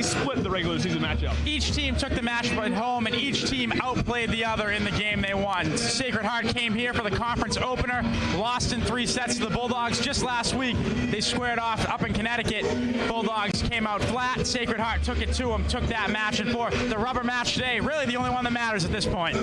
split the regular season matchup? Each team took the match point home, and each team outplayed the other in the game they won. Sacred Heart came here for the conference opener, lost in 3 sets to the Bulldogs. Just last week, they squared off up in Connecticut. Bulldogs came out flat. Sacred Heart took it to them, took that match in 4. The rubber match today, really the only one that matters at this point.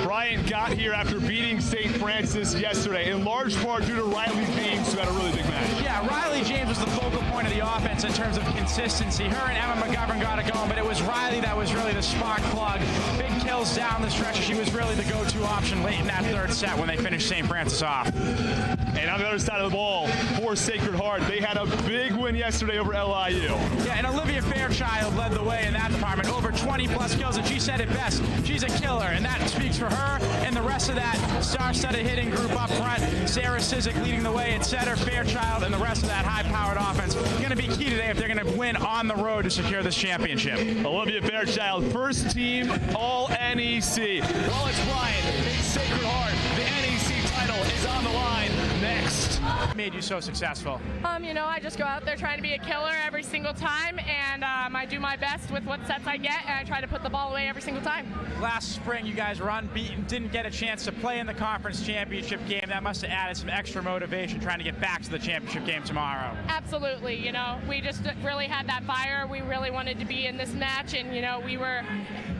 Bryant got here after beating St. Francis yesterday, in large part due to Riley James, who had a really big match. Yeah, Riley James was the focal point of the offense in terms of consistency. Her and Emma McGovern got it going, but it was Riley that was really the spark plug. Big kills down the stretch. She was really the go-to option late in that 3rd set when they finished St. Francis off. And on the other side of the ball, for Sacred Heart, they had a big win yesterday over LIU. Yeah, and Olivia Fairchild led the way in that department. Over 20-plus kills, and she said it best. She's a killer, and that speaks for her and the rest of that star-studded hitting group up front. Sarah Sizik leading the way at center, Fairchild, and the rest of that high-powered offense. Going to be key today if they're going to win on the road to secure this championship. Olivia Fairchild, first team All-NEC. Well, it's Bryant. It's Sacred Heart. The NEC title is on the line next. What made you so successful? You know, I just go out there trying to be a killer every single time, and I do my best with what sets I get, and I try to put the ball away every single time. Last spring, you guys were unbeaten, didn't get a chance to play in the conference championship game. That must have added some extra motivation trying to get back to the championship game tomorrow. Absolutely. You know, we just really had that fire. We really wanted to be in this match, and, you know, we were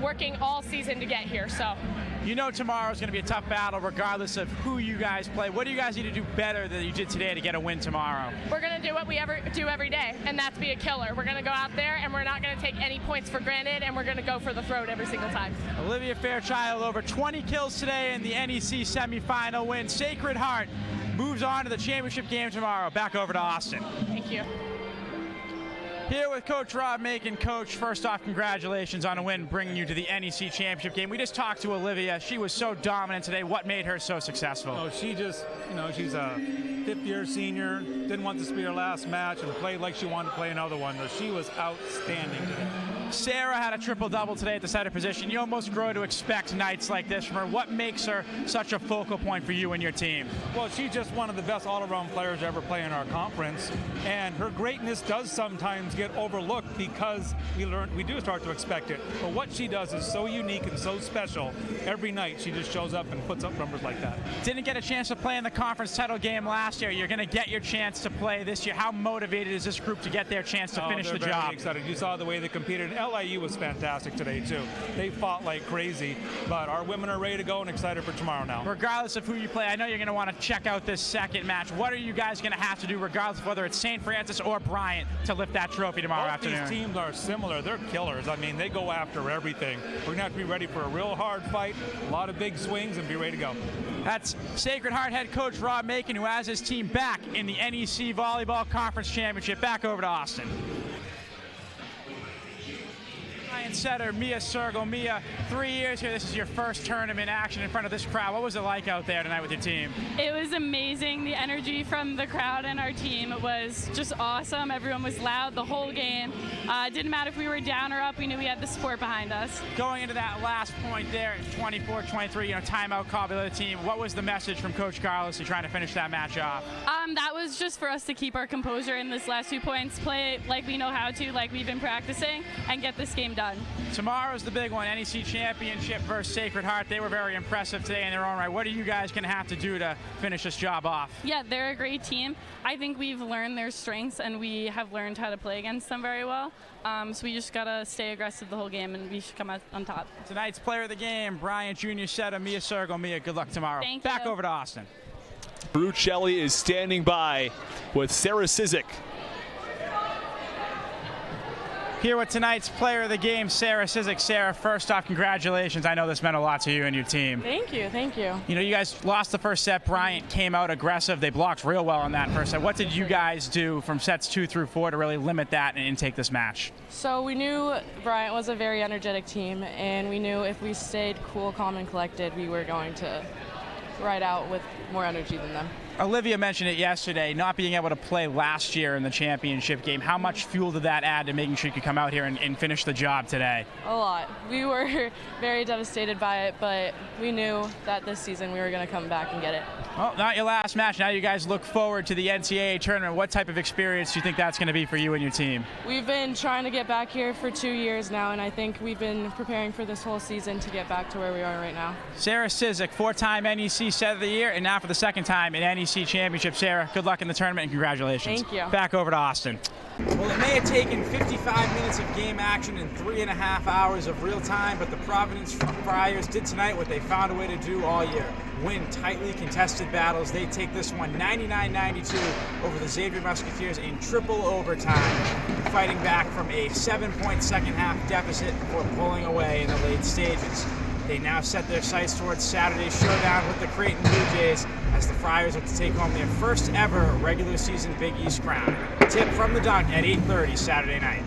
working all season to get here, so. You know tomorrow's going to be a tough battle regardless of who you guys play. What do you guys need to do better than you did today to get a win tomorrow? We're going to do what we ever do every day, and that's be a killer. We're going to go out there, and we're not going to take any points for granted, and we're going to go for the throat every single time. Olivia Fairchild, over 20 kills today in the NEC semifinal win. Sacred Heart moves on to the championship game tomorrow. Back over to Austin. Thank you. Here with Coach Rob Macon. Coach, first off, congratulations on a win, bringing you to the NEC championship game. We just talked to Olivia. She was so dominant today. What made her so successful? Oh, she just, you know, she's a 5th-year senior, didn't want this to be her last match, and played like she wanted to play another one. So she was outstanding today. Sarah had a triple-double today at the center position. You almost grow to expect nights like this from her. What makes her such a focal point for you and your team? Well, she's just one of the best all-around players to ever play in our conference, and her greatness does sometimes get overlooked because we do start to expect it. But what she does is so unique and so special. Every night she just shows up and puts up numbers like that. Didn't get a chance to play in the conference title game last year. You're going to get your chance to play this year. How motivated is this group to get their chance to finish the job? They're very excited. You saw the way they competed. LIU was fantastic today too. They fought like crazy, but our women are ready to go and excited for tomorrow now. Regardless of who you play, I know you're going to want to check out this second match. What are you guys going to have to do, regardless of whether it's St. Francis or Bryant, to lift that trophy tomorrow afternoon? Both these teams are similar. They're killers. I mean, they go after everything. We're going to have to be ready for a real hard fight, a lot of big swings, and be ready to go. That's Sacred Heart head coach Rob Macon, who has his team back in the NEC Volleyball Conference Championship. Back over to Austin. Setter Mia Sergel. Mia, 3 years here. This is your first tournament action in front of this crowd. What was it like out there tonight with your team? It was amazing. The energy from the crowd and our team was just awesome. Everyone was loud the whole game. Didn't matter if we were down or up. We knew we had the support behind us. Going into that last point there, 24-23, timeout call by the team. What was the message from Coach Carlos to trying to finish that match off? That was just for us to keep our composure in this last 2 points, play like we know how to, like we've been practicing, and get this game done. Tomorrow's the big one, NEC Championship versus Sacred Heart. They were very impressive today in their own right. What are you guys going to have to do to finish this job off? Yeah, they're a great team. I think we've learned their strengths, and we have learned how to play against them very well. So we just got to stay aggressive the whole game, and we should come out on top. Tonight's player of the game, Bryant Jr. Setter, Mia Sergel. Mia, good luck tomorrow. Thank Back you. over to Austin. Celli is standing by with Sarah Sizik. Here with tonight's player of the game, Sarah Sizik. Sarah, first off, congratulations. I know this meant a lot to you and your team. Thank you, thank you. You know, you guys lost the first set. Bryant came out aggressive. They blocked real well on that first set. What did you guys do from sets 2 through 4 to really limit that and take this match? So we knew Bryant was a very energetic team, and we knew if we stayed cool, calm, and collected, we were going to ride out with more energy than them. Olivia mentioned it yesterday, not being able to play last year in the championship game. How much fuel did that add to making sure you could come out here and finish the job today? A lot. We were very devastated by it, but we knew that this season we were going to come back and get it. Well, not your last match. Now you guys look forward to the NCAA tournament. What type of experience do you think that's going to be for you and your team? We've been trying to get back here for 2 years now, and I think we've been preparing for this whole season to get back to where we are right now. Sarah Cizik, 4-time NEC Set of the Year, and now for the second time in NEC Championship. Sarah, good luck in the tournament and congratulations. Thank you. Back over to Austin. Well, it may have taken 55 minutes of game action and 3.5 hours of real time, but the Providence Friars did tonight what they found a way to do all year. Win tightly contested battles. They take this one 99-92 over the Xavier Musketeers in triple overtime, fighting back from a 7-point second half deficit before pulling away in the late stages. They now set their sights towards Saturday's showdown with the Creighton Blue Jays as the Friars look to take home their first ever regular season Big East crown. Tip from the dunk at 8:30 Saturday night.